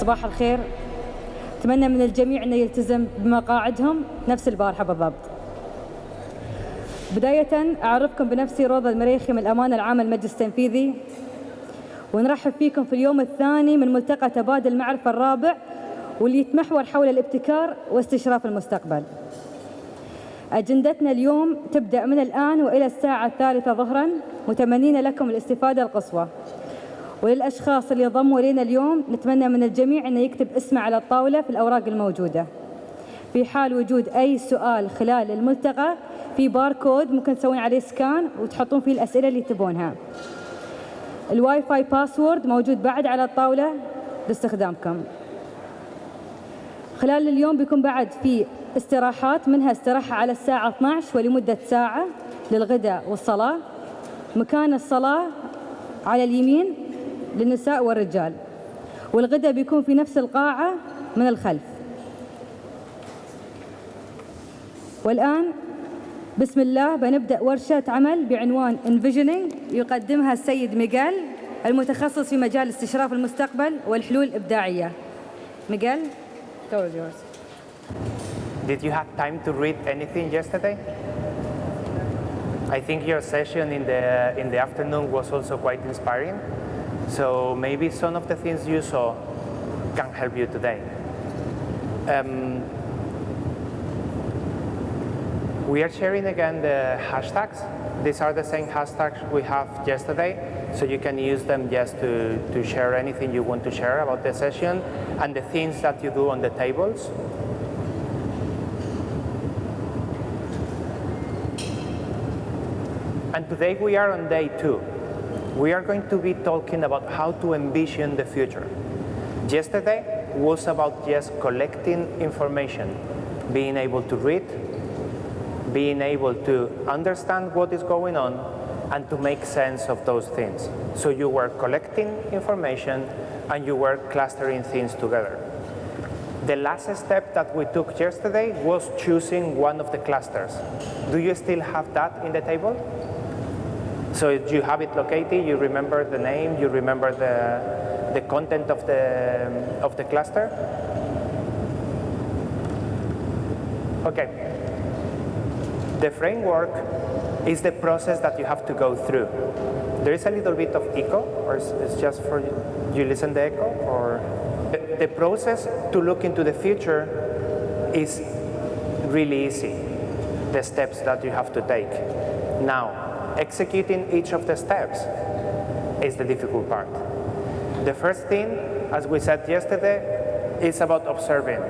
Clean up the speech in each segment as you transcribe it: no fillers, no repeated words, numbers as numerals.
صباح الخير. أتمنى من الجميع أن يلتزم بمقاعدهم نفس البارحة بالضبط. بداية أعرفكم بنفسي روضة المريخي من الأمانة العامة المجلس التنفيذي، ونرحب فيكم في اليوم الثاني من ملتقى تبادل المعرفة الرابع، واللي يتمحور حول الابتكار واستشراف المستقبل. أجندتنا اليوم تبدأ من الآن وإلى الساعة 3 ظهراً، متمنين لكم الاستفادة القصوى. وللأشخاص اللي ينضموا إلينا اليوم نتمنى من الجميع أن يكتب اسمه على الطاولة في الأوراق الموجودة. في حال وجود أي سؤال خلال الملتقى في باركود ممكن تسوون عليه سكان وتحطون فيه الأسئلة اللي تبونها. الواي فاي باسورد موجود بعد على الطاولة باستخدامكم. خلال اليوم بيكون بعد في استراحات، منها استراحة على الساعة 12 ولمدة ساعة للغداء والصلاة. مكان الصلاة على اليمين للنساء والرجال، والغداء بيكون في نفس القاعة من الخلف. والآن بسم الله بنبدأ ورشة عمل بعنوان Envisioning يقدمها السيد ميخيل، المتخصص في مجال استشراف المستقبل والحلول الإبداعية. ميخيل, the floor is yours. Did you have time to read anything yesterday? I think your session in the afternoon was also quite inspiring. So maybe some of the things you saw can help you today. We are sharing again the hashtags. These are the same hashtags we have yesterday, so you can use them just to share anything you want to share about the session and the things that you do on the tables. And today we are on day 2. We are going to be talking about how to envision the future. Yesterday was about just collecting information, being able to read, being able to understand what is going on, and to make sense of those things. So you were collecting information and you were clustering things together. The last step that we took yesterday was choosing one of the clusters. Do you still have that in the table? So you have it located, you remember the name, you remember the content of the cluster? Okay. The framework is the process that you have to go through. There is a little bit of echo, or it's just for you listen the echo? Or the process to look into the future is really easy, the steps that you have to take. Now, executing each of the steps is the difficult part. The first thing, as we said yesterday, is about observing.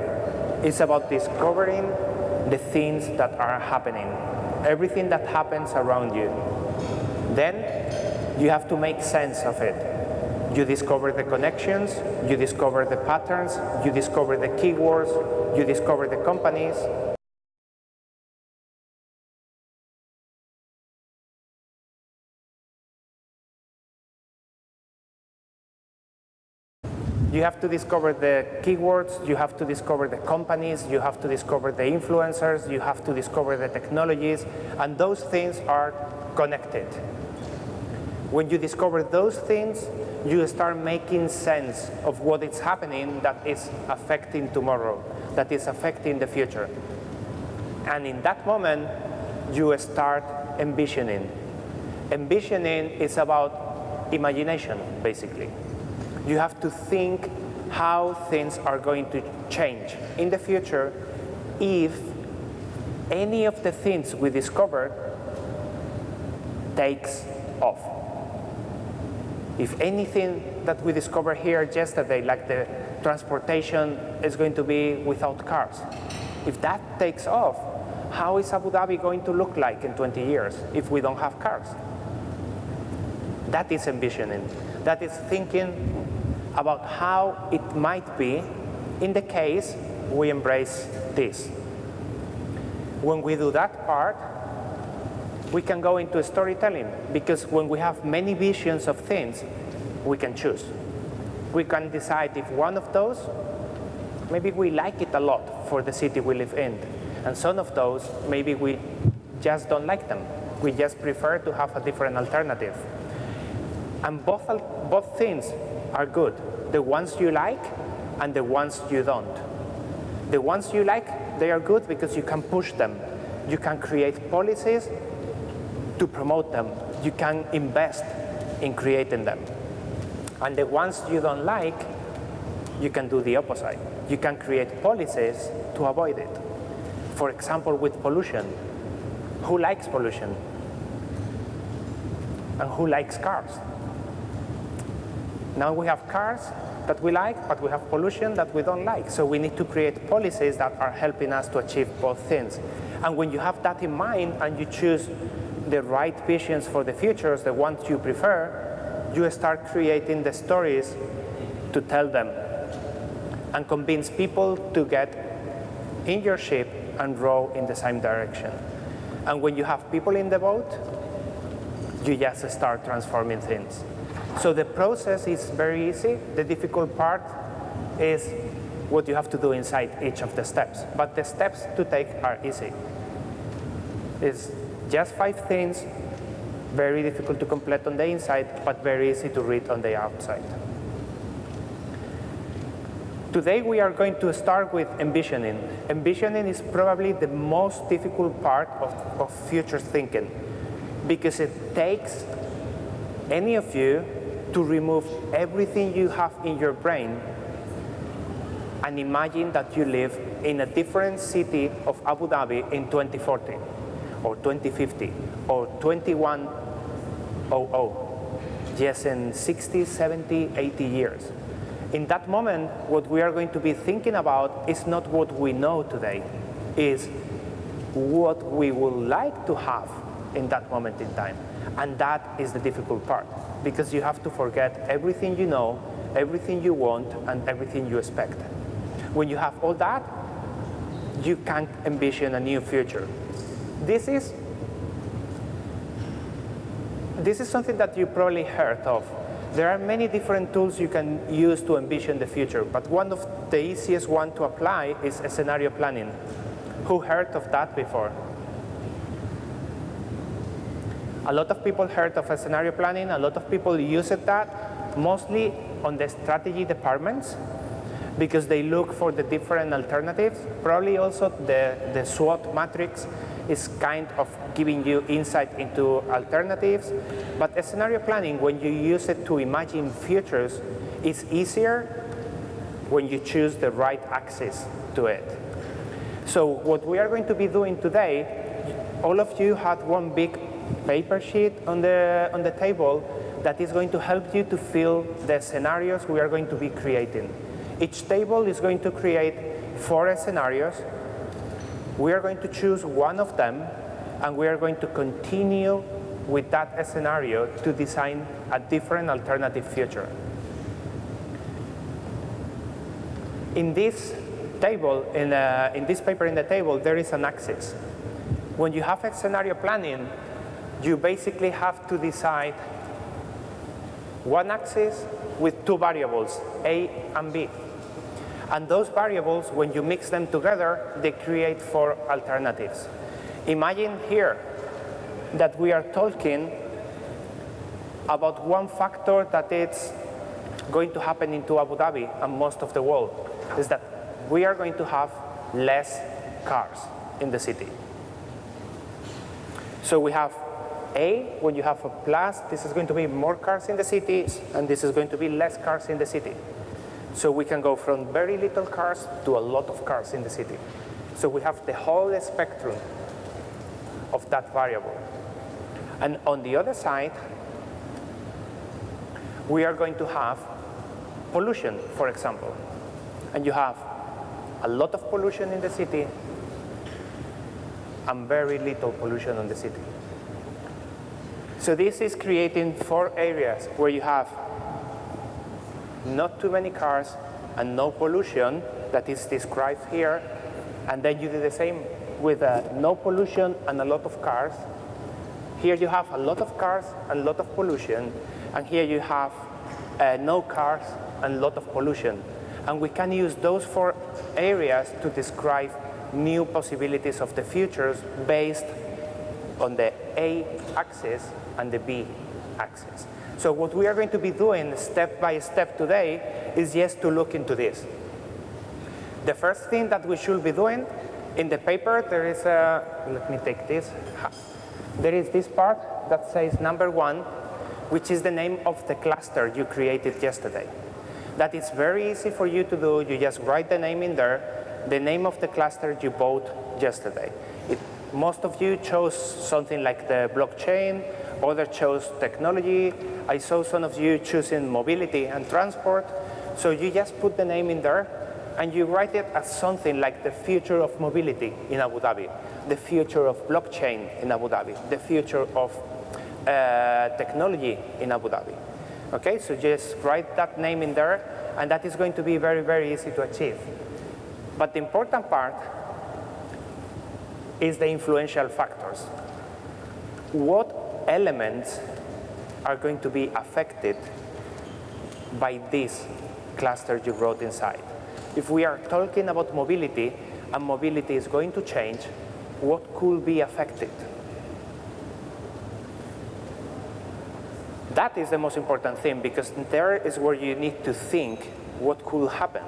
It's about discovering the things that are happening, everything that happens around you. Then you have to make sense of it. You discover the connections, you discover the patterns, you discover the keywords, you discover the companies. You have to discover the keywords, you have to discover the companies, you have to discover the influencers, you have to discover the technologies, and those things are connected. When you discover those things, you start making sense of what is happening that is affecting tomorrow, that is affecting the future. And in that moment, you start envisioning. Envisioning is about imagination, basically. You have to think how things are going to change in the future if any of the things we discovered takes off. If anything that we discovered here yesterday, like the transportation is going to be without cars, if that takes off, how is Abu Dhabi going to look like in 20 years if we don't have cars? That is envisioning. That is thinking about how it might be in the case we embrace this. When we do that part, we can go into storytelling, because when we have many visions of things, we can choose. We can decide if one of those, maybe we like it a lot for the city we live in, and some of those, maybe we just don't like them. We just prefer to have a different alternative. And both things are good. The ones you like and the ones you don't. The ones you like, they are good because you can push them. You can create policies to promote them. You can invest in creating them. And the ones you don't like, you can do the opposite. You can create policies to avoid it. For example, with pollution. Who likes pollution? And who likes cars? Now we have cars that we like, but we have pollution that we don't like. So we need to create policies that are helping us to achieve both things. And when you have that in mind and you choose the right visions for the futures, the ones you prefer, you start creating the stories to tell them and convince people to get in your ship and row in the same direction. And when you have people in the boat, you just start transforming things. So the process is very easy. The difficult part is what you have to do inside each of the steps. But the steps to take are easy. It's just 5 things, very difficult to complete on the inside, but very easy to read on the outside. Today we are going to start with envisioning. Envisioning is probably the most difficult part of future thinking because it takes any of you to remove everything you have in your brain and imagine that you live in a different city of Abu Dhabi in 2040 or 2050 or 2100, yes, in 60, 70, 80 years. In that moment, what we are going to be thinking about is not what we know today, is what we would like to have in that moment in time. And that is the difficult part, because you have to forget everything you know, everything you want, and everything you expect. When you have all that, you can envision a new future. This is something that you probably heard of. There are many different tools you can use to envision the future, but one of the easiest one to apply is scenario planning. Who heard of that before? A lot of people heard of scenario planning. A lot of people use that, mostly on the strategy departments, because they look for the different alternatives. Probably also the SWOT matrix is kind of giving you insight into alternatives. But scenario planning, when you use it to imagine futures, is easier when you choose the right axis to it. So what we are going to be doing today, all of you had one big paper sheet on the table that is going to help you to fill the scenarios we are going to be creating. Each table is going to create 4 scenarios. We are going to choose one of them, and we are going to continue with that scenario to design a different alternative future. In this table, in this paper in the table, there is an axis. When you have a scenario planning, you basically have to decide one axis with 2 variables, A and B. And those variables, when you mix them together, they create 4 alternatives. Imagine here that we are talking about one factor that is going to happen into Abu Dhabi and most of the world, is that we are going to have less cars in the city. So we have A, when you have a plus, this is going to be more cars in the city, and this is going to be less cars in the city. So we can go from very little cars to a lot of cars in the city. So we have the whole spectrum of that variable. And on the other side, we are going to have pollution, for example. And you have a lot of pollution in the city and very little pollution in the city. So this is creating 4 areas where you have not too many cars and no pollution that is described here, and then you do the same with no pollution and a lot of cars. Here you have a lot of cars and a lot of pollution, and here you have no cars and a lot of pollution. And we can use those 4 areas to describe new possibilities of the futures based on the A axis and the B axis. So what we are going to be doing step by step today is just to look into this. The first thing that we should be doing in the paper, there is a, let me take this. There is this part that says number 1, which is the name of the cluster you created yesterday. That is very easy for you to do. You just write the name in there, the name of the cluster you bought yesterday. Most of you chose something like the blockchain, others chose technology. I saw some of you choosing mobility and transport. So you just put the name in there, and you write it as something like the future of mobility in Abu Dhabi, the future of blockchain in Abu Dhabi, the future of technology in Abu Dhabi. Okay, so just write that name in there, and that is going to be very, very easy to achieve. But the important part is the influential factors. What elements are going to be affected by this cluster you wrote inside? If we are talking about mobility, and mobility is going to change, what could be affected? That is the most important thing, because there is where you need to think what could happen.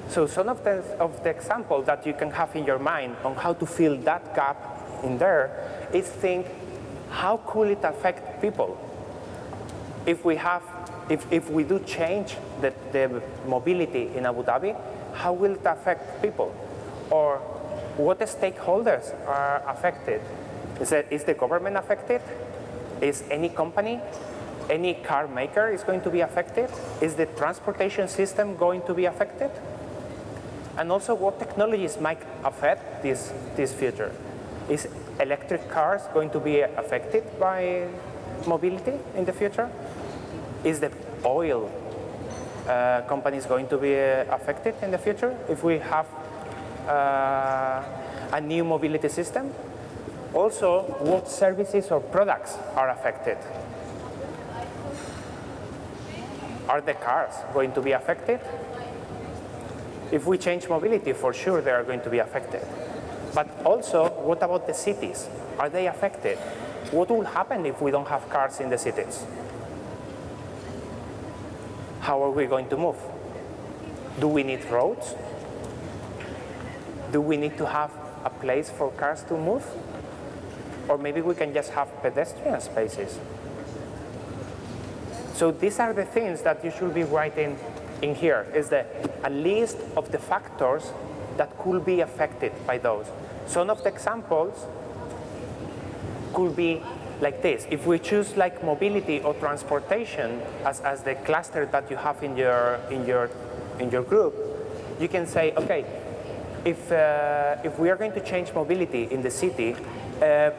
So some of the examples that you can have in your mind on how to fill that gap in there is think, how could it affect people? If we do change the mobility in Abu Dhabi, how will it affect people? Or what stakeholders are affected? Is the government affected? Is any company, any car maker is going to be affected? Is the transportation system going to be affected? And also, what technologies might affect this future? Is electric cars going to be affected by mobility in the future? Is the oil companies going to be affected in the future if we have a new mobility system? Also, what services or products are affected? Are the cars going to be affected? If we change mobility, for sure they are going to be affected. But also, what about the cities? Are they affected? What will happen if we don't have cars in the cities? How are we going to move? Do we need roads? Do we need to have a place for cars to move? Or maybe we can just have pedestrian spaces. So these are the things that you should be writing in here, is a list of the factors that could be affected by those. Some of the examples could be like this. If we choose like mobility or transportation as the cluster that you have in your group, you can say, okay, if we are going to change mobility in the city,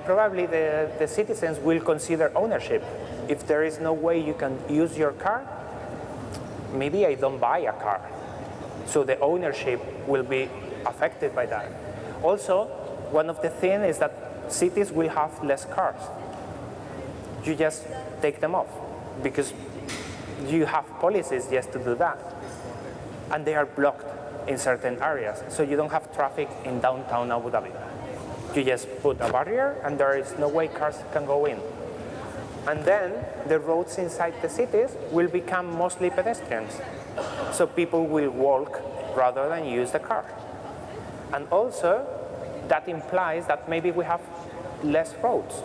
probably the citizens will consider ownership. If there is no way you can use your car, maybe I don't buy a car. So the ownership will be affected by that. Also, one of the things is that cities will have less cars. You just take them off because you have policies just to do that. And they are blocked in certain areas. So you don't have traffic in downtown Abu Dhabi. You just put a barrier and there is no way cars can go in. And then the roads inside the cities will become mostly pedestrians. So people will walk rather than use the car. And also, that implies that maybe we have less roads,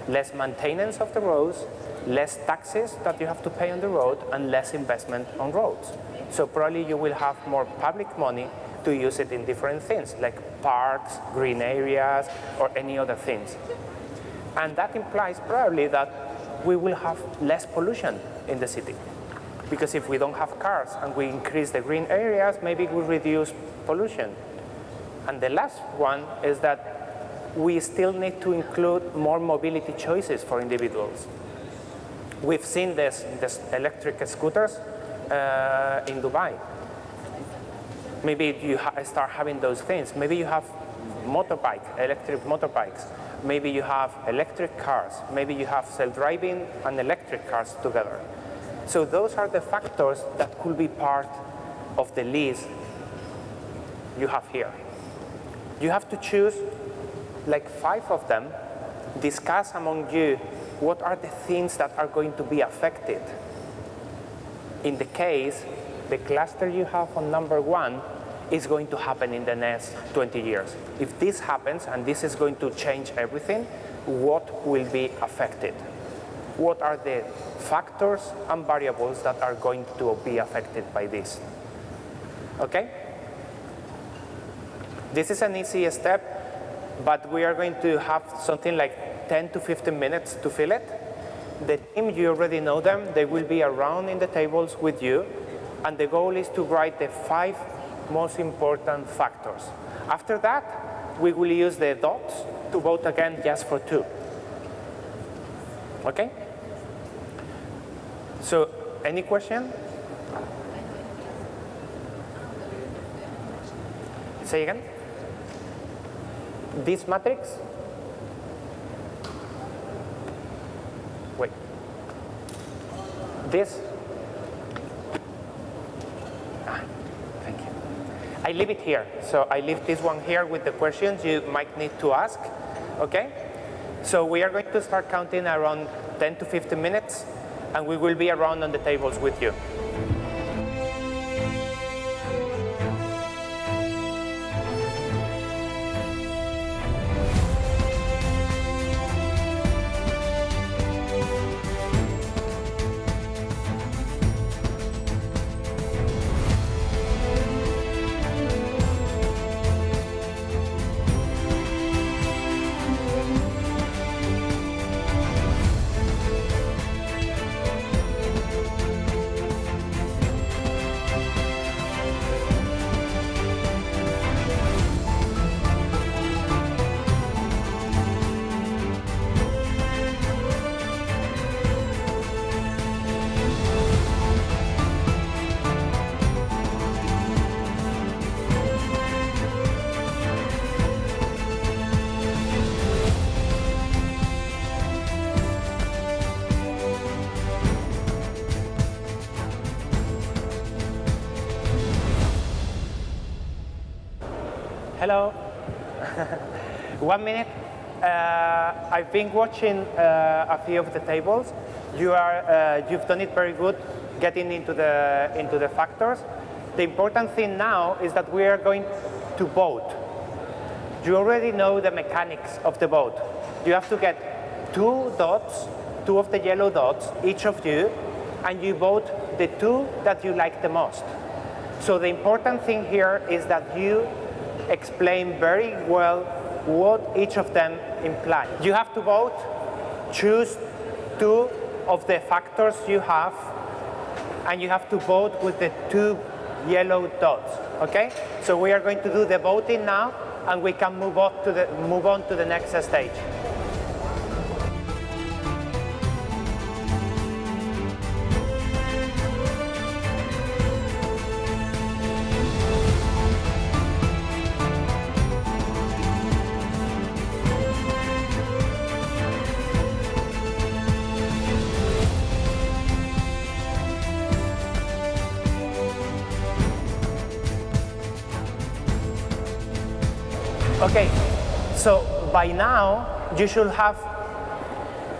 less maintenance of the roads, less taxes that you have to pay on the road, and less investment on roads. So probably you will have more public money to use it in different things, like parks, green areas, or any other things. And that implies probably that we will have less pollution in the city. Because if we don't have cars and we increase the green areas, maybe we reduce pollution. And the last one is that we still need to include more mobility choices for individuals. We've seen this electric scooters in Dubai. Maybe you start having those things. Maybe you have electric motorbikes. Maybe you have electric cars. Maybe you have self-driving and electric cars together. So those are the factors that could be part of the list you have here. You have to choose like 5 of them, discuss among you what are the things that are going to be affected. In the case, the cluster you have on number 1 is going to happen in the next 20 years. If this happens, and this is going to change everything, what will be affected? What are the factors and variables that are going to be affected by this? Okay? This is an easy step, but we are going to have something like 10 to 15 minutes to fill it. The team, you already know them. They will be around in the tables with you, and the goal is to write the 5 most important factors. After that, we will use the dots to vote again just for 2. Okay? So, any question? Say again? This matrix? Wait. This? Thank you. I leave it here. So I leave this one here with the questions you might need to ask. Okay? So we are going to start counting around 10 to 15 minutes, and we will be around on the tables with you. Hello. 1 minute. I've been watching a few of the tables. You've done it very good getting into the factors. The important thing now is that we are going to vote. You already know the mechanics of the vote. You have to get 2 dots, 2 of the yellow dots, each of you, and you vote the 2 that you like the most. So the important thing here is that you explain very well what each of them imply. You have to vote, choose 2 of the factors you have, and you have to vote with the 2 yellow dots, okay? So we are going to do the voting now, and we can move on to the next stage. Okay, so by now you should have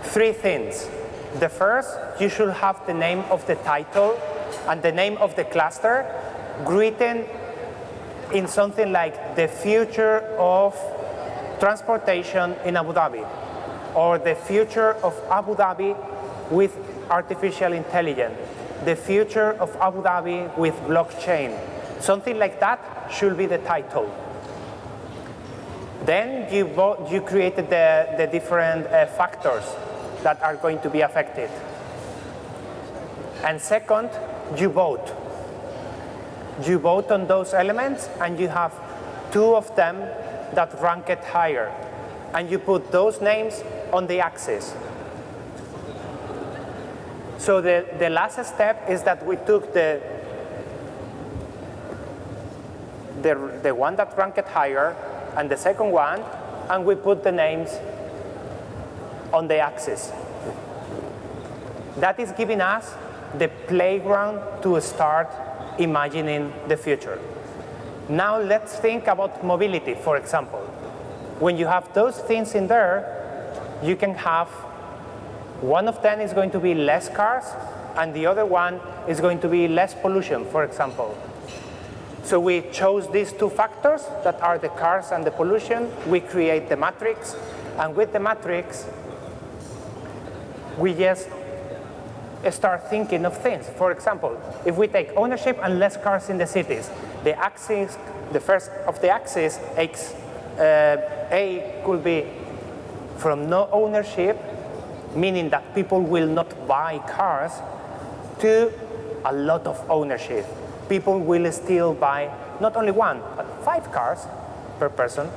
3 things. The first, you should have the name of the title and the name of the cluster written in something like the future of transportation in Abu Dhabi, or the future of Abu Dhabi with artificial intelligence, the future of Abu Dhabi with blockchain. Something like that should be the title. Then you created the different factors that are going to be affected. And second, you vote. You vote on those elements, and you have 2 of them that rank it higher. And you put those names on the axis. So the last step is that we took the one that ranked higher and the second one, and we put the names on the axis. That is giving us the playground to start imagining the future. Now let's think about mobility, for example. When you have those things in there, you can have one of them is going to be less cars, and the other one is going to be less pollution, for example. So we chose these two factors that are the cars and the pollution. We create the matrix, and with the matrix, we just start thinking of things. For example, if we take ownership and less cars in the cities, the axis, the first of the axis, A could be from no ownership, meaning that people will not buy cars, to a lot of ownership. People will still buy not only one, but 5 cars per person.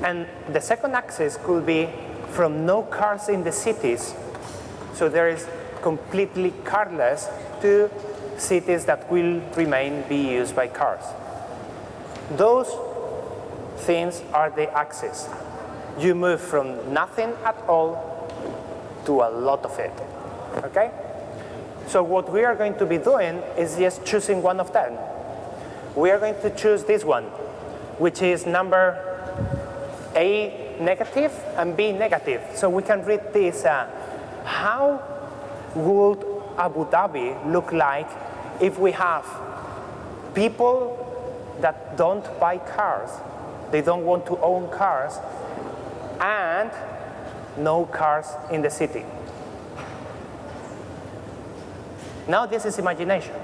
And the second axis could be from no cars in the cities, so there is completely carless, to cities that will be used by cars. Those things are the axis. You move from nothing at all to a lot of it, okay? So what we are going to be doing is just choosing one of them. We are going to choose this one, which is number A negative and B negative. So we can read this, how would Abu Dhabi look like if we have people that don't buy cars, they don't want to own cars, and no cars in the city? Now this is imagination.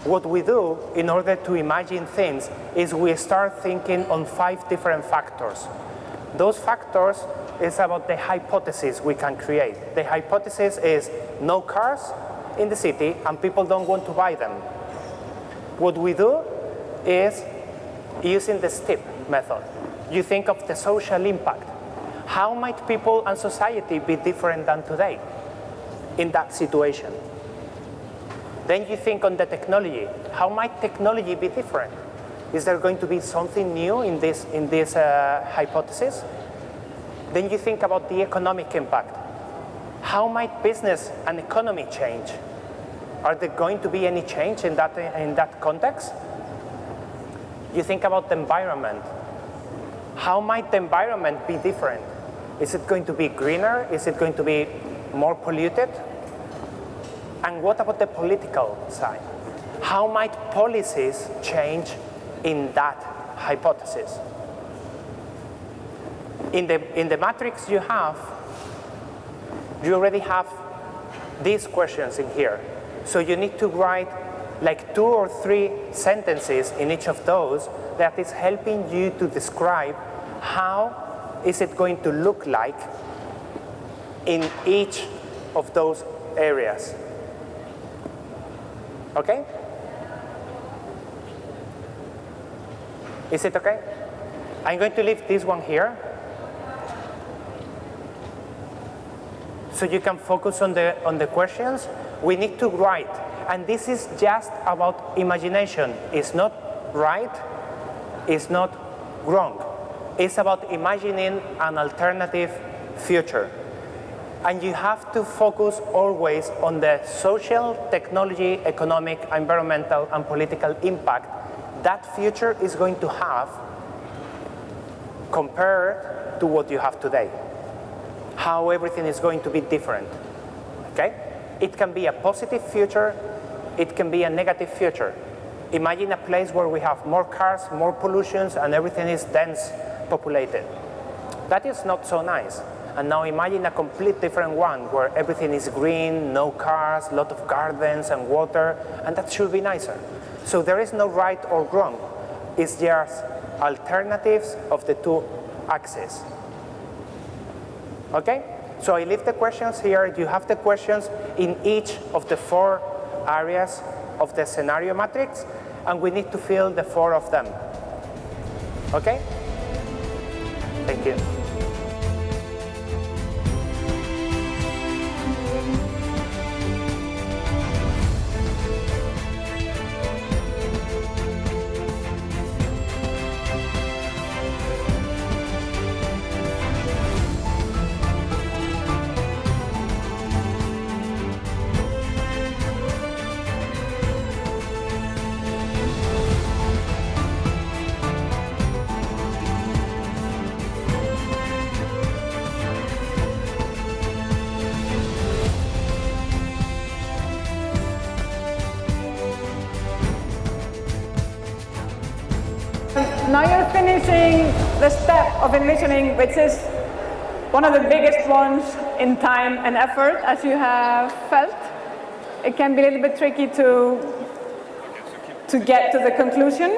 What we do in order to imagine things is we start thinking on 5 different factors. Those factors is about the hypothesis we can create. The hypothesis is no cars in the city and people don't want to buy them. What we do is using the STEP method. You think of the social impact. How might people and society be different than today in that situation? Then you think on the technology. How might technology be different? Is there going to be something new in this hypothesis? Then you think about the economic impact. How might business and economy change? Are there going to be any change in that context? You think about the environment. How might the environment be different? Is it going to be greener? Is it going to be more polluted? And what about the political side? How might policies change in that hypothesis? In the matrix you already have these questions in here. So you need to write like 2 or 3 sentences in each of those that is helping you to describe how is it going to look like in each of those areas. Okay? Is it okay? I'm going to leave this one here so you can focus on the questions. We need to write, and this is just about imagination. It's not right, it's not wrong. It's about imagining an alternative future. And you have to focus always on the social, technology, economic, environmental, and political impact that future is going to have compared to what you have today. How everything is going to be different, okay? It can be a positive future, it can be a negative future. Imagine a place where we have more cars, more pollutions, and everything is dense populated. That is not so nice. And now imagine a complete different one where everything is green, no cars, a lot of gardens and water, and that should be nicer. So there is no right or wrong. It's just alternatives of the 2 axes. Okay? So I leave the questions here. You have the questions in each of the 4 areas of the scenario matrix, and we need to fill the 4 of them. Okay? Thank you. finishing the step of envisioning, which is one of the biggest ones in time and effort, as you have felt, it can be a little bit tricky to get to the conclusion.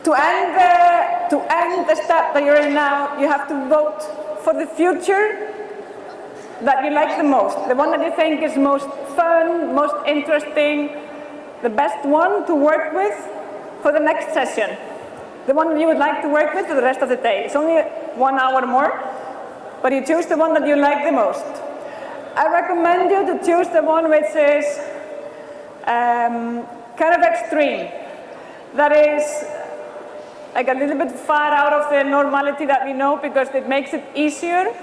To end the step that you're in now, you have to vote for the future that you like the most, the one that you think is most fun, most interesting, the best one to work with for the next session, the one that you would like to work with for the rest of the day. It's only 1 hour more, but you choose the one that you like the most. I recommend you to choose the one which is kind of extreme, that is like a little bit far out of the normality that we know, because it makes it easier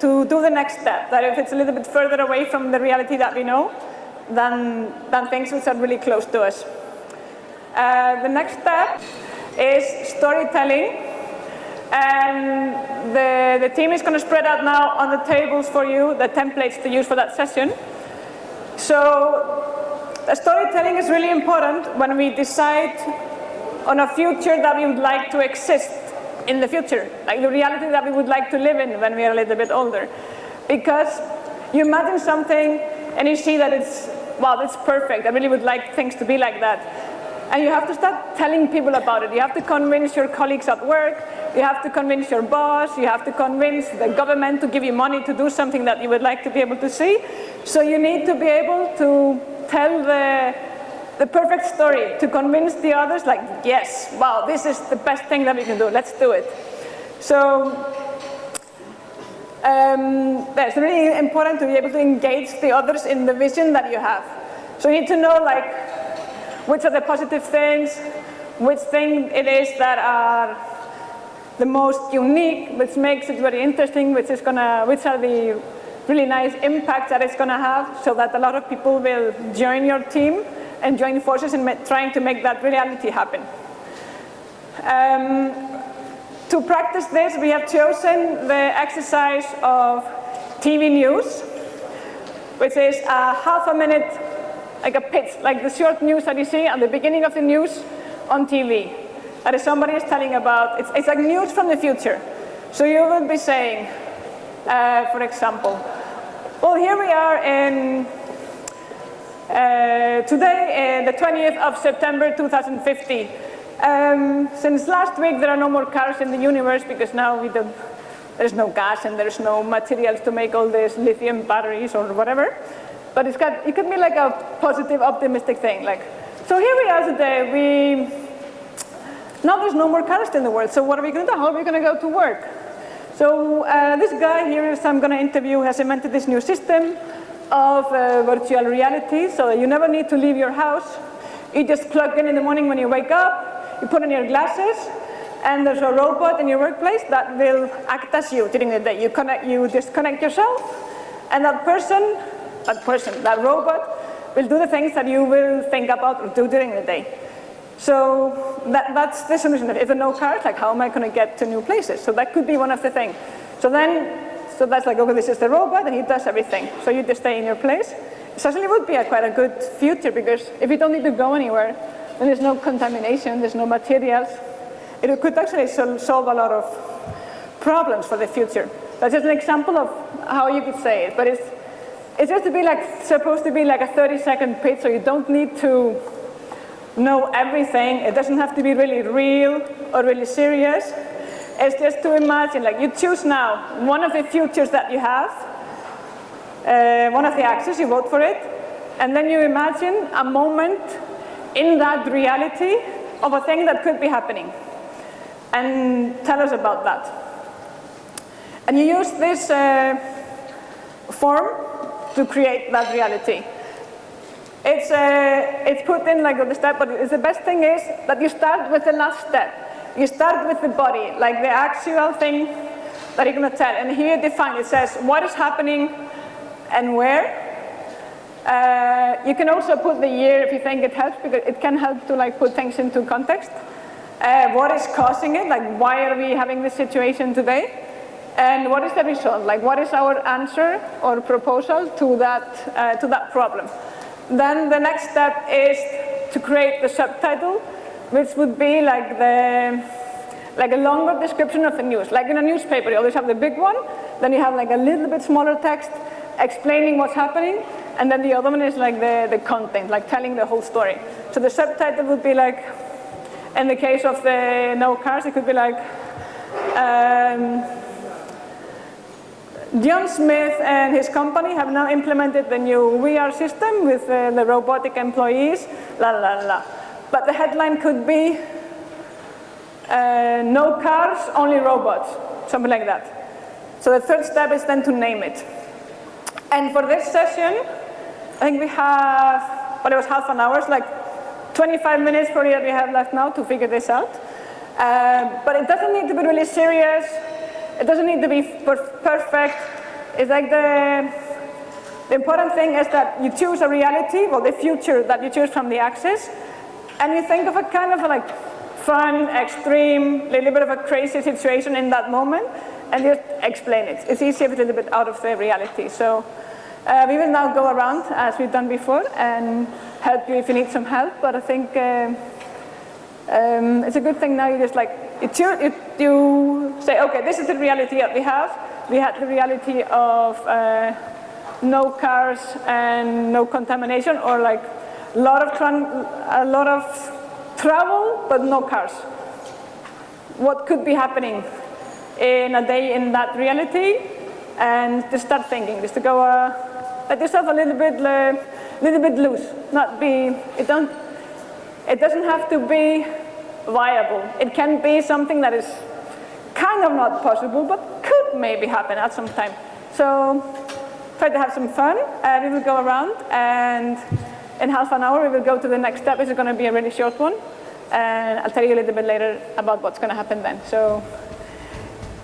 to do the next step, that if it's a little bit further away from the reality that we know than things which are really close to us. The next step is storytelling, and the team is going to spread out now on the tables for you the templates to use for that session. So the storytelling is really important when we decide on a future that we would like to exist in the future, like the reality that we would like to live in when we are a little bit older. Because you imagine something and you see that it's, wow, that's perfect, I really would like things to be like that. And you have to start telling people about it. You have to convince your colleagues at work, you have to convince your boss, you have to convince the government to give you money to do something that you would like to be able to see. So you need to be able to tell the perfect story to convince the others, like, yes, wow, this is the best thing that we can do, let's do it. So it's really important to be able to engage the others in the vision that you have. So you need to know, like, which are the positive things, which thing it is that are the most unique, which makes it very interesting, which are the really nice impacts that it's gonna have, so that a lot of people will join your team and join forces in trying to make that reality happen. To practice this, we have chosen the exercise of TV news, which is a half a minute, like a pitch, like the short news that you see at the beginning of the news on TV. That is, somebody is telling about, it's like news from the future. So you will be saying, for example, well, here we are in today, the 20th of September 2050. Since last week, there are no more cars in the universe, because now there's no gas and there's no materials to make all these lithium batteries or whatever. But it could be like a positive, optimistic thing. Like, so here we are today. Now there's no more cars in the world. So what are we going to do? How are we going to go to work? So this guy here, I'm going to interview, has invented this new system of virtual reality, so that you never need to leave your house. You just plug in the morning when you wake up, you put on your glasses, and there's a robot in your workplace that will act as you during the day. You disconnect yourself, and that robot will do the things that you will think about or do during the day. So that's the solution. If there are no cars, like, how am I going to get to new places? So that could be one of the things. So that's like, okay, this is the robot, and he does everything. So you just stay in your place. It actually would be quite a good future, because if you don't need to go anywhere, then there's no contamination, there's no materials. It could actually solve a lot of problems for the future. That's just an example of how you could say it. But it's just supposed to be like a 30-second pitch, so you don't need to know everything. It doesn't have to be really real or really serious. It's just to imagine, like, you choose now one of the futures that you have, one of the axes, you vote for it, and then you imagine a moment in that reality of a thing that could be happening, and tell us about that. And you use this form to create that reality. It's put in like the step, but the best thing is that you start with the last step. You start with the body, like the actual thing that you're going to tell. And here you define, it says what is happening and where. You can also put the year if you think it helps, because it can help to like put things into context. What is causing it? Like, why are we having this situation today? And what is the result? Like, what is our answer or proposal to that problem? Then the next step is to create the subtitle, which would be like a longer description of the news. Like in a newspaper, you always have the big one, then you have like a little bit smaller text explaining what's happening, and then the other one is like the content, like telling the whole story. So the subtitle would be like, in the case of the no cars, it could be like, John Smith and his company have now implemented the new VR system with the robotic employees, la la la. But the headline could be, no cars, only robots, something like that. So the third step is then to name it. And for this session, I think we have, well, it was half an hour, it's like 25 minutes probably that we have left now to figure this out. But it doesn't need to be really serious. It doesn't need to be perfect. It's like the important thing is that you choose a reality, well, the future that you choose from the axis, and you think of a kind of like fun, extreme, a little bit of a crazy situation in that moment, and just explain it. It's easier if it's a little bit out of the reality. So we will now go around, as we've done before, and help you if you need some help. But I think it's a good thing now you just like, you say, okay, this is the reality that we have. We had the reality of no cars and no contamination, or like a lot of travel, but no cars. What could be happening in a day in that reality? And just start thinking, just to go, let yourself a little bit loose. Not be, it doesn't have to be viable. It can be something that is kind of not possible, but could maybe happen at some time. So try to have some fun. We will go around, and in half an hour we will go to the next step. This is going to be a really short one, and I'll tell you a little bit later about what's going to happen then. So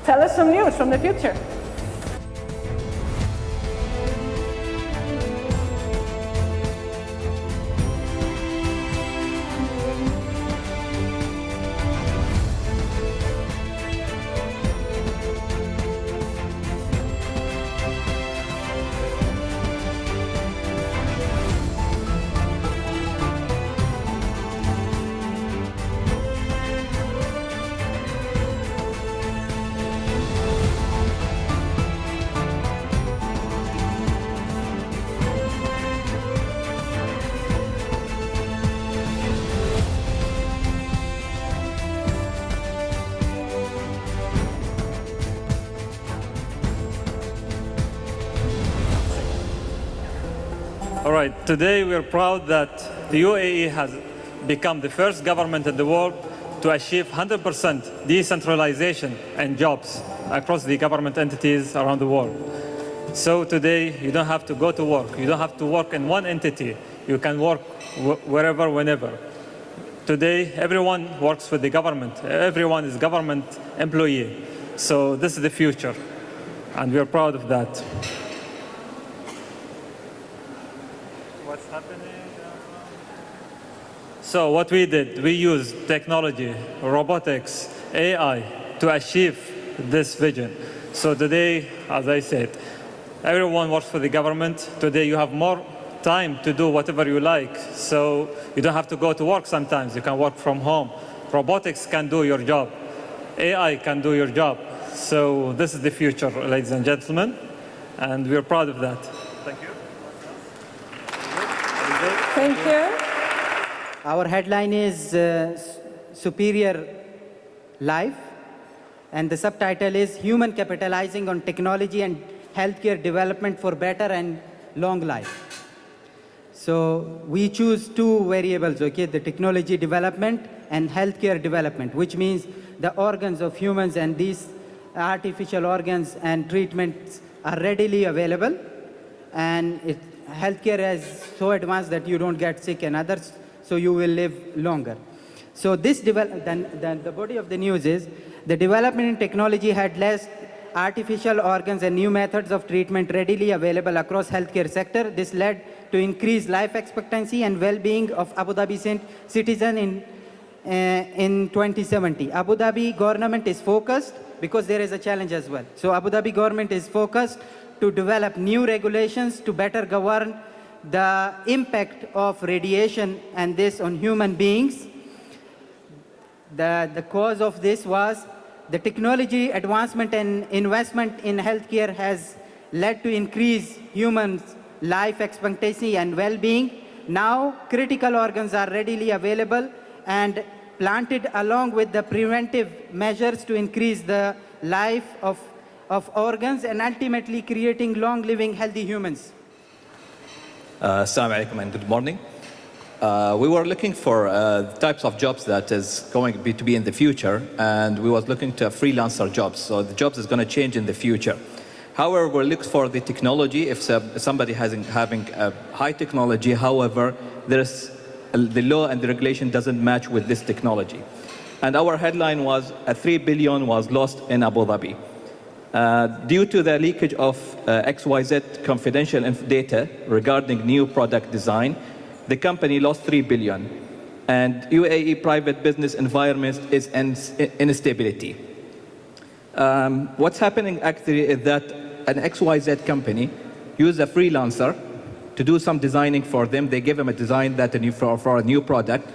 tell us some news from the future. All right, today we are proud that the UAE has become the first government in the world to achieve 100% decentralization and jobs across the government entities around the world. So today you don't have to go to work. You don't have to work in one entity. You can work wherever, whenever. Today everyone works with the government. Everyone is government employee. So this is the future, and we are proud of that. What's happening? So what we did, we used technology, robotics, AI to achieve this vision. So today, as I said, everyone works for the government. Today you have more time to do whatever you like. So you don't have to go to work sometimes. You can work from home. Robotics can do your job. AI can do your job. So this is the future, ladies and gentlemen, and we're proud of that. Thank you. Thank you. Our headline is Superior Life, and the subtitle is Human Capitalizing on Technology and Healthcare Development for Better and Long Life. So we choose two variables, okay, the technology development and healthcare development, which means the organs of humans and these artificial organs and treatments are readily available, and healthcare is so advanced that you don't get sick and others, so you will live longer. So this then the body of the news is the development in technology had less artificial organs and new methods of treatment readily available across healthcare sector. This led to increased life expectancy and well-being of Abu Dhabi citizen in 2070. Abu Dhabi government is focused, because there is a challenge as well. So Abu Dhabi government is focused to develop new regulations to better govern the impact of radiation and this on human beings. The cause of this was the technology advancement and investment in healthcare has led to increase humans' life expectancy and well-being. Now, critical organs are readily available and planted along with the preventive measures to increase the life of organs and ultimately creating long-living, healthy humans. Assalamu alaikum and good morning. We were looking for types of jobs that is going to be in the future, and we was looking to freelancer jobs. So the jobs is going to change in the future. However, we look for the technology. If somebody having a high technology, however, there's the law and the regulation doesn't match with this technology. And our headline was 3 billion was lost in Abuظbي. Due to the leakage of XYZ confidential data regarding new product design, the company lost 3 billion. And UAE private business environment is in instability. What's happening actually is that an XYZ company used a freelancer to do some designing for them. They gave them a design that for a new product.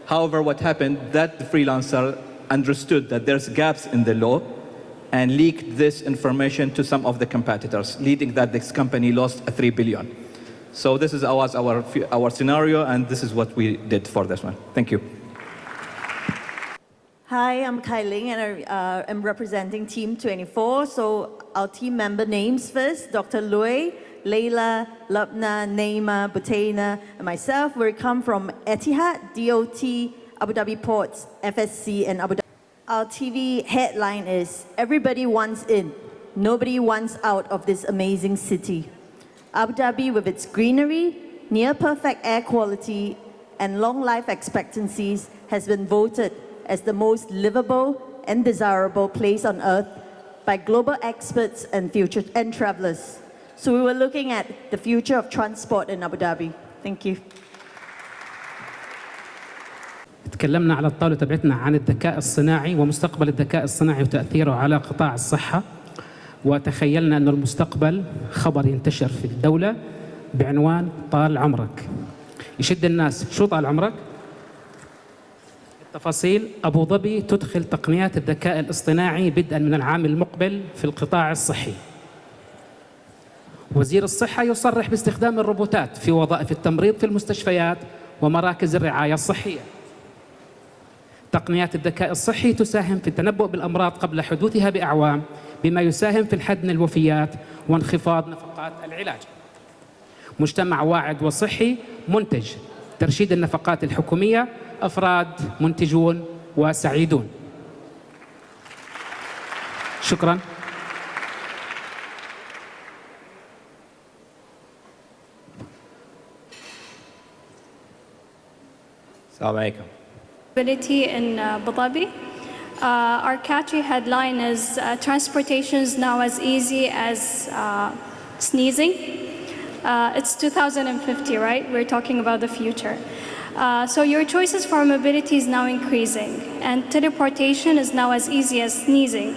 However, what happened, that the freelancer understood that there's gaps in the law and leaked this information to some of the competitors, leading that this company lost 3 billion. So this is our scenario, and this is what we did for this one. Thank you. Hi, I'm Kai Ling, and I am representing Team 24. So our team member names first: Dr. Lui, Layla, Lubna, Naima, Butaina, and myself. We come from Etihad, DOT, Abu Dhabi Ports, FSC, and Abu Dhabi. Our TV headline is, "Everybody wants in, nobody wants out of this amazing city." Abu Dhabi, with its greenery, near-perfect air quality, and long life expectancies, has been voted as the most livable and desirable place on earth by global experts and travelers. So we were looking at the future of transport in Abu Dhabi. Thank you. تكلمنا على الطاولة تبعتنا عن الذكاء الصناعي ومستقبل الذكاء الصناعي وتأثيره على قطاع الصحة، وتخيلنا أن المستقبل خبر ينتشر في الدولة بعنوان طال عمرك. يشد الناس، شو طال عمرك؟ التفاصيل: أبوظبي تدخل تقنيات الذكاء الاصطناعي بدءا من العام المقبل في القطاع الصحي. وزير الصحة يصرح باستخدام الروبوتات في وظائف التمريض في المستشفيات ومراكز الرعاية الصحية. تقنيات الذكاء الصحي تساهم في التنبؤ بالأمراض قبل حدوثها بأعوام، بما يساهم في الحد من الوفيات وانخفاض نفقات العلاج. مجتمع واعد وصحي منتج، ترشيد النفقات الحكومية، أفراد منتجون وسعيدون. شكراً. Assalamu alaikum. In Abu Dhabi. Our catchy headline is transportation is now as easy as sneezing. It's 2050, right? We're talking about the future. So your choices for mobility is now increasing, and teleportation is now as easy as sneezing.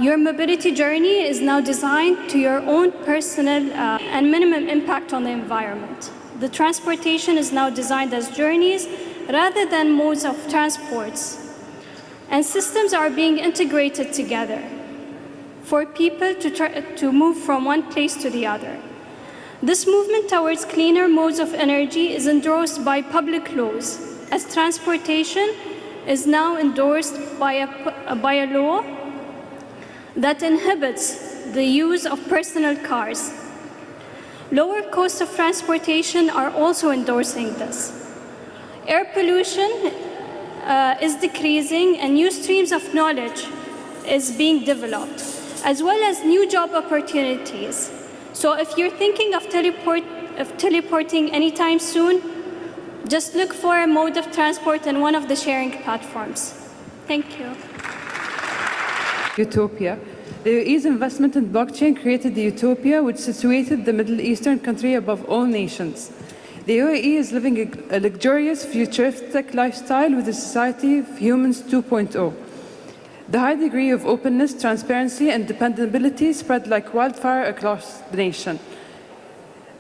Your mobility journey is now designed to your own personal and minimum impact on the environment. The transportation is now designed as journeys rather than modes of transports. And systems are being integrated together for people to move from one place to the other. This movement towards cleaner modes of energy is endorsed by public laws, as transportation is now endorsed by a law that inhibits the use of personal cars. Lower costs of transportation are also endorsing this. Air pollution is decreasing, and new streams of knowledge is being developed, as well as new job opportunities. So if you're thinking of teleporting anytime soon, just look for a mode of transport in one of the sharing platforms. Thank you. Utopia. The UAE's investment in blockchain created the utopia which situated the Middle Eastern country above all nations. The UAE is living a luxurious, futuristic lifestyle with a society of humans 2.0. The high degree of openness, transparency, and dependability spread like wildfire across the nation.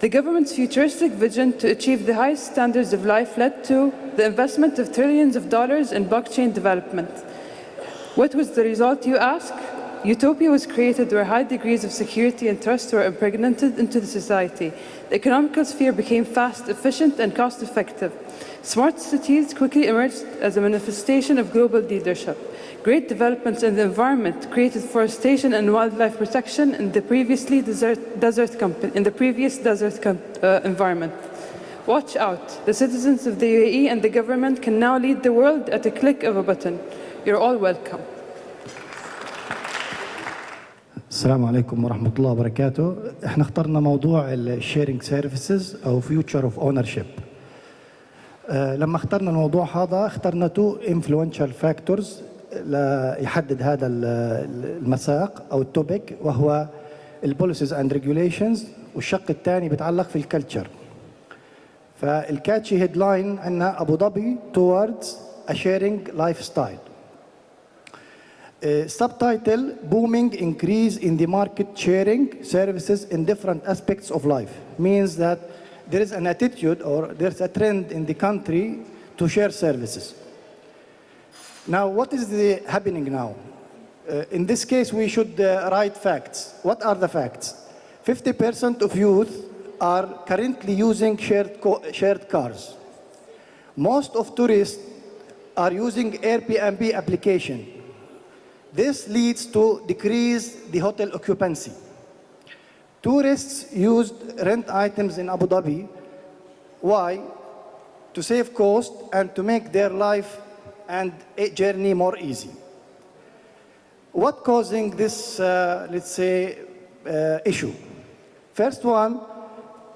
The government's futuristic vision to achieve the highest standards of life led to the investment of trillions of dollars in blockchain development. What was the result, you ask? Utopia was created where high degrees of security and trust were impregnated into the society. The economical sphere became fast, efficient, and cost-effective. Smart cities quickly emerged as a manifestation of global leadership. Great developments in the environment created forestation and wildlife protection in the previous desert environment. Watch out. The citizens of the UAE and the government can now lead the world at a click of a button. You're all welcome. السلام عليكم ورحمة الله وبركاته. احنا اخترنا موضوع الشيرنج سيرفيسز أو فيوتشر اوف اونرشيب. لما اخترنا الموضوع هذا اخترنا تو انفلونشال فاكتورز ليحدد هذا المساق أو التوبيك، وهو البوليسيز اند ريجوليشنز، والشق الثاني بيتعلق في الكلتشر. فالكاتشي هيدلاين عندنا أبو ظبي towards a sharing lifestyle. Subtitle: Booming increase in the market sharing services in different aspects of life. Means that there is an attitude or there's a trend in the country to share services. Now, what is happening now? In this case, we should write facts. What are the facts? 50% of youth are currently using shared cars. Most of tourists are using Airbnb application. This leads to decrease the hotel occupancy. Tourists used rent items in Abu Dhabi. Why? To save cost and to make their life and journey more easy. What causing this, let's say, issue? First one,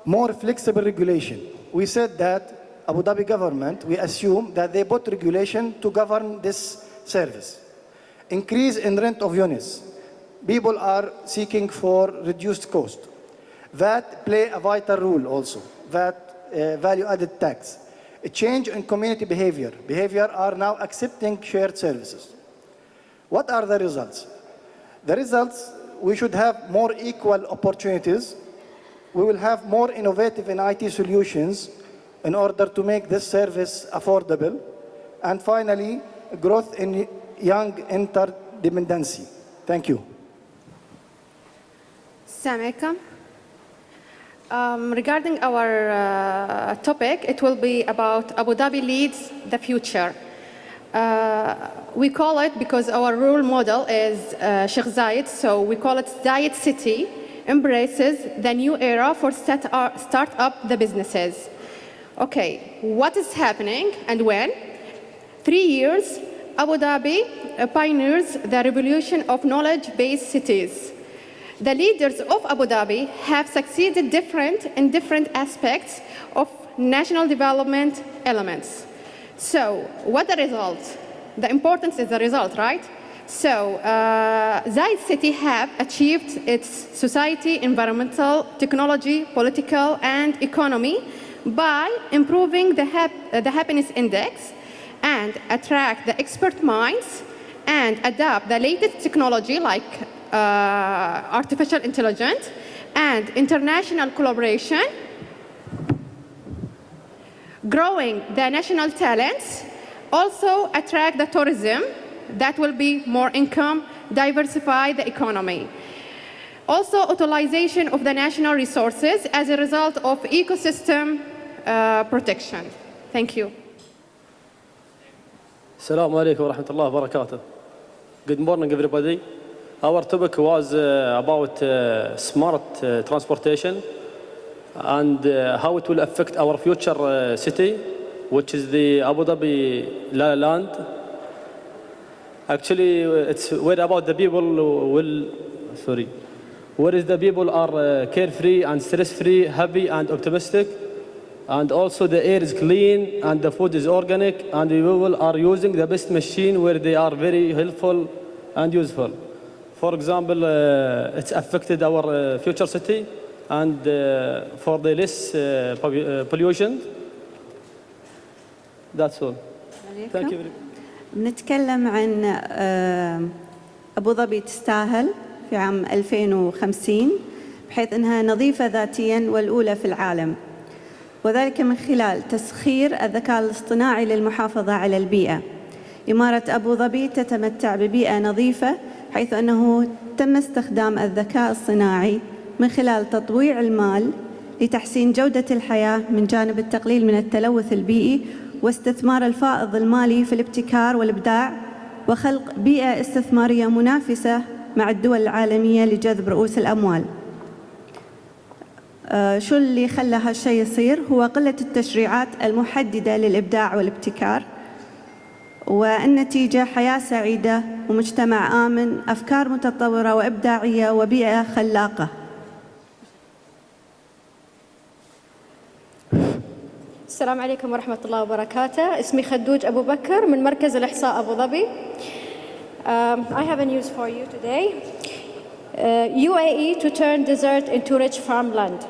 more flexible regulation. We said that Abu Dhabi government, we assume that they put regulation to govern this service. Increase in rent of units. People are seeking for reduced cost. VAT play a vital role also. VAT value-added tax. A change in community behavior. Behavior are now accepting shared services. What are the results? The results, we should have more equal opportunities. We will have more innovative in IT solutions in order to make this service affordable. And finally, growth in young interdependency. Thank you. Assalamu alaikum. Regarding our topic, it will be about Abu Dhabi leads the future. We call it, because our role model is Sheikh Zayed, so we call it Zayed City, embraces the new era for start up the businesses. Okay, what is happening and when? 3 years, Abu Dhabi pioneers the revolution of knowledge-based cities. The leaders of Abu Dhabi have succeeded in different aspects of national development elements. So, what the result? The importance is the result, right? So, Zayed City have achieved its society, environmental, technology, political, and economy by improving the happiness index and attract the expert minds and adapt the latest technology like artificial intelligence and international collaboration, growing the national talents, also attract the tourism that will be more income, diversify the economy. Also, utilization of the national resources as a result of ecosystem protection. Thank you. Assalamu alaikum wa rahmatullahi wa barakatuh. Good morning, everybody. Our topic was about smart transportation and how it will affect our future city, which is the Abu Dhabi land. Actually, it's where about the people where is the people are carefree and stress-free, happy and optimistic. And also the air is clean and the food is organic and the people are using the best machine where they are very helpful and useful. For example, it's affected our future city and for the less pollution. That's all. Thank you very much. بنتكلم عن أبو ظبي تستاهل في عام 2050 بحيث أنها نظيفة ذاتياً والأولى في العالم. وذلك من خلال تسخير الذكاء الاصطناعي للمحافظة على البيئة. إمارة أبوظبي تتمتع ببيئة نظيفة، حيث أنه تم استخدام الذكاء الصناعي من خلال تطويع المال لتحسين جودة الحياة من جانب التقليل من التلوث البيئي واستثمار الفائض المالي في الابتكار والإبداع وخلق بيئة استثمارية منافسة مع الدول العالمية لجذب رؤوس الأموال. شو اللي خلى هالشيء يصير؟ هو قلة التشريعات المحددة للإبداع والابتكار، والنتيجة حياة سعيدة ومجتمع آمن، أفكار متطورة وإبداعية وبيئة خلاقة. السلام عليكم ورحمة الله وبركاته. اسمي خدوج أبو بكر من مركز الإحصاء أبوظبي. I have a news for you today. UAE to turn desert into rich farmland.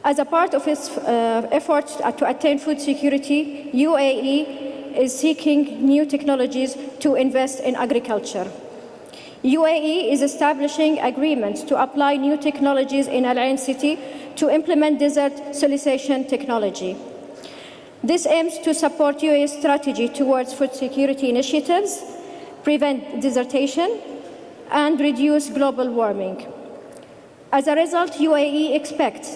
As a part of its efforts to attain food security, UAE is seeking new technologies to invest in agriculture. UAE is establishing agreements to apply new technologies in Al Ain city to implement desert siliciation technology. This aims to support UAE's strategy towards food security initiatives, prevent desertation, and reduce global warming. As a result, UAE expects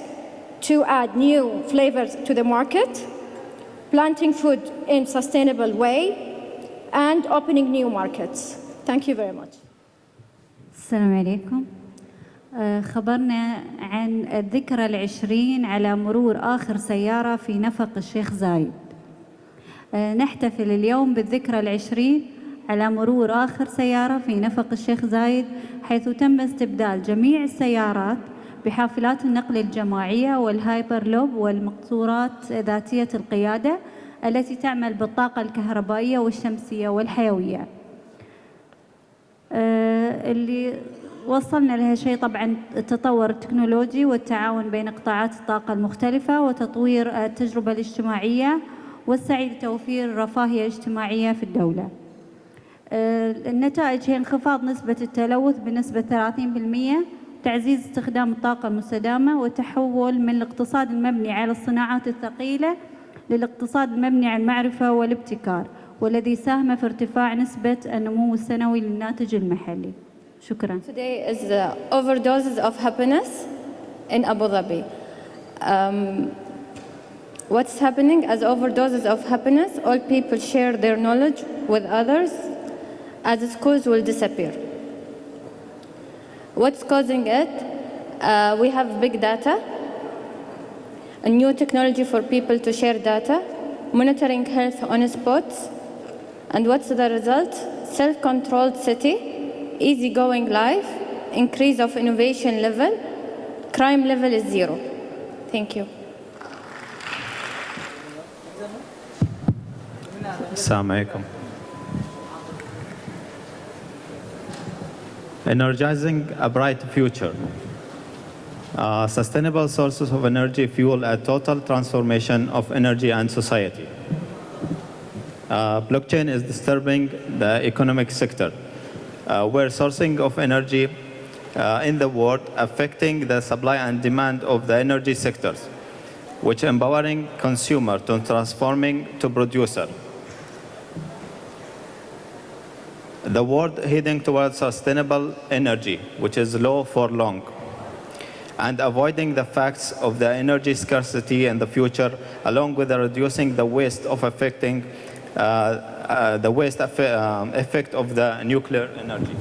to add new flavors to the market, planting food in a sustainable way, and opening new markets. Thank you very much. السلام عليكم. خبرنا عن الذكرى العشرين على مرور آخر سيارة في نفق الشيخ زايد. نحتفل اليوم بالذكرى العشرين على مرور آخر سيارة في نفق الشيخ زايد، حيث تم استبدال جميع السيارات بحافلات النقل الجماعية والهايبرلوب والمقطورات ذاتية القيادة التي تعمل بالطاقة الكهربائية والشمسية والحيوية. اللي وصلنا لها شيء طبعا التطور التكنولوجي والتعاون بين قطاعات الطاقة المختلفة وتطوير التجربة الاجتماعية والسعي لتوفير الرفاهية الاجتماعية في الدولة. النتائج هي انخفاض نسبة التلوث بنسبة 30%، تعزيز استخدام الطاقة المستدامة، وتحول من الاقتصاد المبني على الصناعات الثقيلة للاقتصاد المبني على المعرفة والابتكار، والذي ساهم في ارتفاع نسبة النمو السنوي للناتج المحلي. شكرا. Today is the overdoses of happiness in Abu Dhabi. What's happening as overdoses of happiness? All people share their knowledge with others as schools will disappear. What's causing it? We have big data, a new technology for people to share data, monitoring health on spots, and what's the result? Self-controlled city, easygoing life, increase of innovation level, crime level is 0. Thank you. Assalamu alaikum. Energizing a bright future. Sustainable sources of energy fuel a total transformation of energy and society. Blockchain is disturbing the economic sector, where sourcing of energy in the world affecting the supply and demand of the energy sectors, which empowering consumer to transforming to producer. The world heading towards sustainable energy, which is low for long, and avoiding the facts of the energy scarcity in the future, along with reducing the waste of affecting effect of the nuclear energy.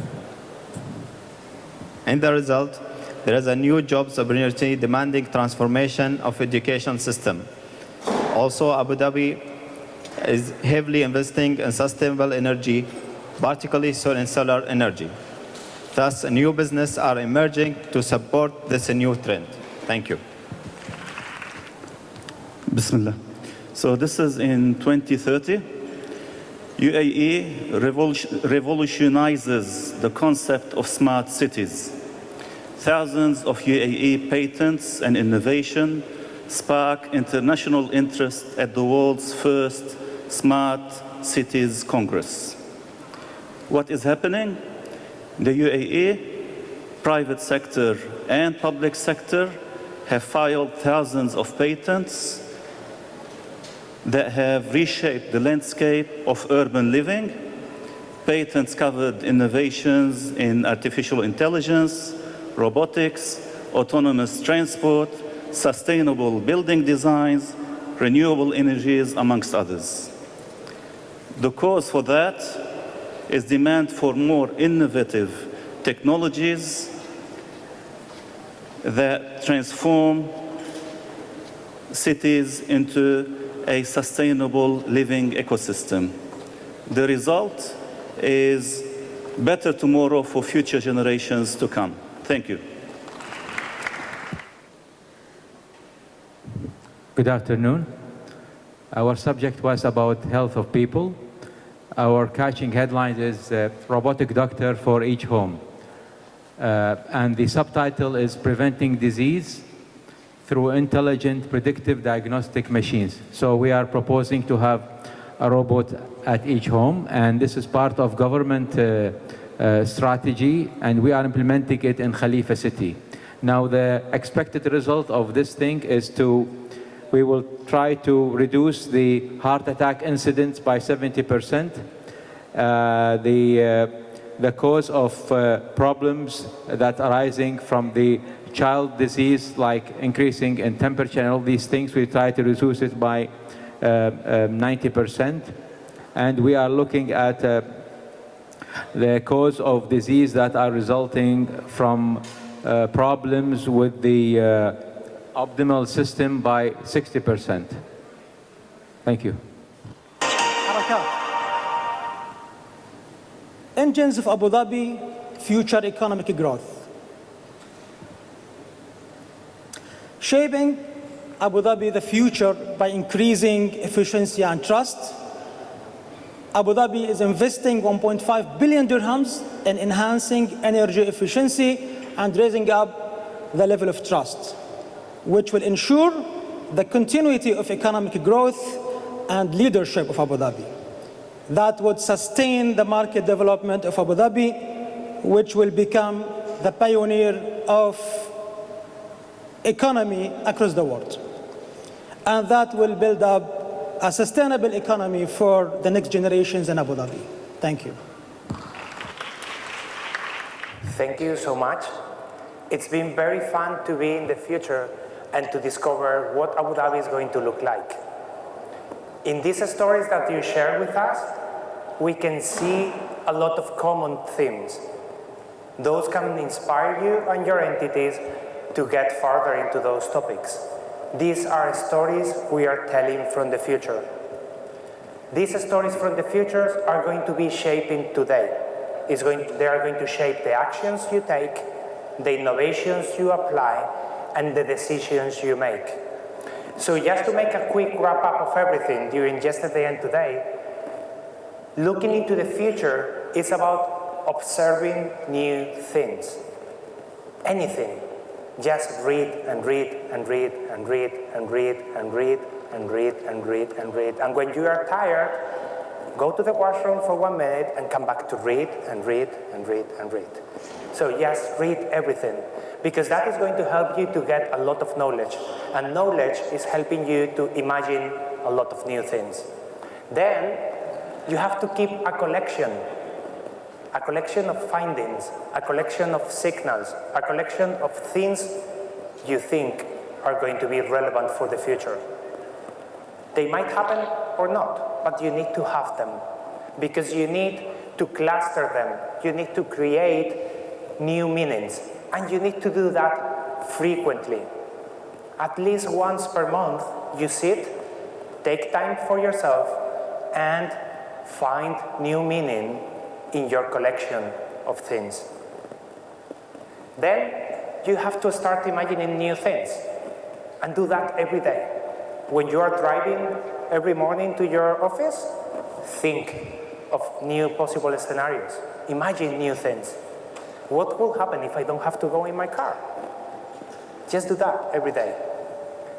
In the result, there is a new jobs opportunity demanding transformation of education system. Also, Abu Dhabi is heavily investing in sustainable energy, particularly in solar energy. Thus, new businesses are emerging to support this new trend. Thank you. Bismillah. So this is in 2030. UAE revolutionizes the concept of smart cities. Thousands of UAE patents and innovation spark international interest at the world's first Smart Cities Congress. What is happening? The UAE, private sector and public sector, have filed thousands of patents that have reshaped the landscape of urban living. Patents covered innovations in artificial intelligence, robotics, autonomous transport, sustainable building designs, renewable energies, amongst others. The cause for that is demand for more innovative technologies that transform cities into a sustainable living ecosystem. The result is better tomorrow for future generations to come. Thank you. Good afternoon. Our subject was about health of people. Our catching headline is Robotic Doctor for Each Home. And the subtitle is Preventing Disease Through Intelligent Predictive Diagnostic Machines. So we are proposing to have a robot at each home, and this is part of government strategy, and we are implementing it in Khalifa City. Now the expected result of this thing is we will try to reduce the heart attack incidence by 70%. The cause of problems that are arising from the child disease, like increasing in temperature and all these things, we try to reduce it by 90%. And we are looking at the cause of disease that are resulting from problems with the optimal system by 60%. Thank you. Engines of Abu Dhabi, future economic growth. Shaping Abu Dhabi the future by increasing efficiency and trust. Abu Dhabi is investing 1.5 billion dirhams in enhancing energy efficiency and raising up the level of trust, which will ensure the continuity of economic growth and leadership of Abu Dhabi. That would sustain the market development of Abu Dhabi, which will become the pioneer of economy across the world. And that will build up a sustainable economy for the next generations in Abu Dhabi. Thank you. Thank you so much. It's been very fun to be in the future and to discover what Abu Dhabi is going to look like. In these stories that you share with us, we can see a lot of common themes. Those can inspire you and your entities to get further into those topics. These are stories we are telling from the future. These stories from the future are going to be shaping today. They are going to shape the actions you take, the innovations you apply, and the decisions you make. So just to make a quick wrap-up of everything during yesterday and today, looking into the future is about observing new things. Anything. Just read and read and read and read and read and read and read and read and read. And when you are tired, go to the washroom for 1 minute and come back to read and read and read and read. So yes, read everything, because that is going to help you to get a lot of knowledge. And knowledge is helping you to imagine a lot of new things. Then you have to keep a collection of findings, a collection of signals, a collection of things you think are going to be relevant for the future. They might happen or not, but you need to have them, because you need to cluster them. You need to create new meanings, and you need to do that frequently. At least once per month, you sit, take time for yourself, and find new meaning in your collection of things. Then you have to start imagining new things, and do that every day. When you are driving every morning to your office, think of new possible scenarios. Imagine new things. What will happen if I don't have to go in my car? Just do that every day.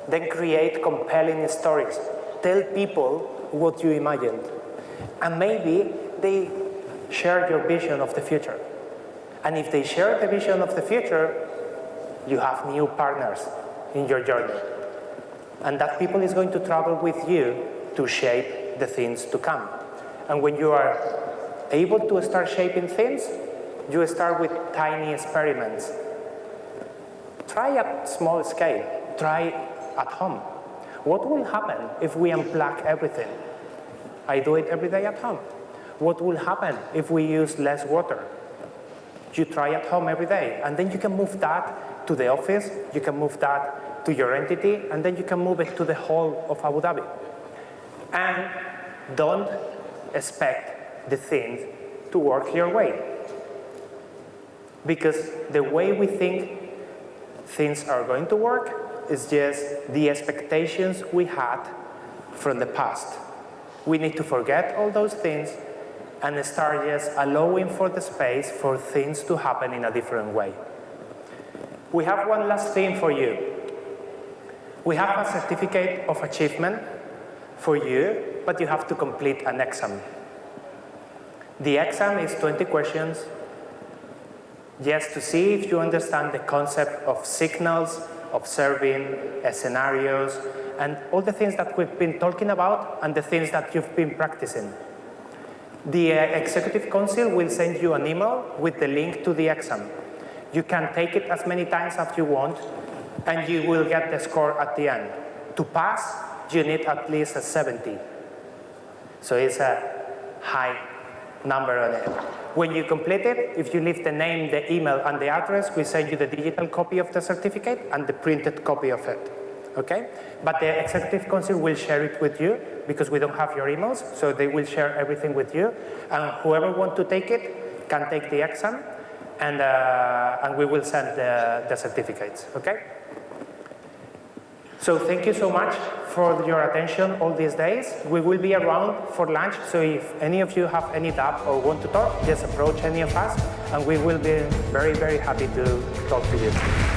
Then create compelling stories. Tell people what you imagined. And maybe they share your vision of the future. And if they share the vision of the future, you have new partners in your journey. And that people is going to travel with you to shape the things to come. And when you are able to start shaping things, you start with tiny experiments. Try at small scale, try at home. What will happen if we unplug everything? I do it every day at home. What will happen if we use less water? You try at home every day, and then you can move that to the office, you can move that to your entity, and then you can move it to the whole of Abu Dhabi. And don't expect the things to work your way. Because the way we think things are going to work is just the expectations we had from the past. We need to forget all those things and start just allowing for the space for things to happen in a different way. We have one last thing for you. We have a certificate of achievement for you, but you have to complete an exam. The exam is 20 questions, just to see if you understand the concept of signals, observing, scenarios, and all the things that we've been talking about and the things that you've been practicing. The Executive Council will send you an email with the link to the exam. You can take it as many times as you want, and you will get the score at the end. To pass, you need at least a 70. So it's a high number on it. When you complete it, if you leave the name, the email, and the address, we send you the digital copy of the certificate and the printed copy of it. Okay? But the Executive Council will share it with you because we don't have your emails, so they will share everything with you. And whoever wants to take it can take the exam, and we will send the certificates. Okay? So thank you so much for your attention all these days. We will be around for lunch, so if any of you have any doubt or want to talk, just approach any of us, and we will be very, very happy to talk to you.